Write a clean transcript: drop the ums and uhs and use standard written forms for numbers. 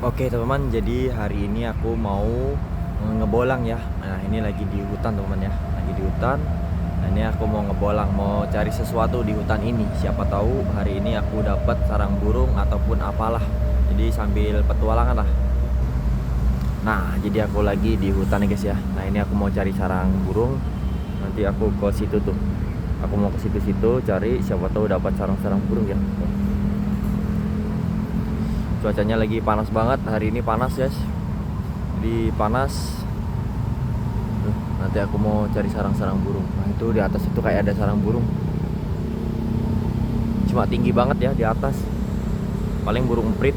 Oke teman-teman, jadi hari ini aku mau ngebolang ya. Nah ini lagi di hutan teman-teman ya, lagi di hutan. Nah ini aku mau ngebolang, mau cari sesuatu di hutan ini. Siapa tahu hari ini aku dapat sarang burung ataupun apalah. Jadi sambil petualangan lah. Nah jadi aku lagi di hutan nih guys ya. Nah ini aku mau cari sarang burung. Nanti aku ke situ tuh. Aku mau ke situ-situ cari, siapa tahu dapat sarang-sarang burung ya. Cuacanya lagi panas banget, hari ini panas ya, jadi panas. Nanti aku mau cari sarang-sarang burung. Nah itu di atas itu kayak ada sarang burung, cuma tinggi banget ya di atas, paling burung emprit.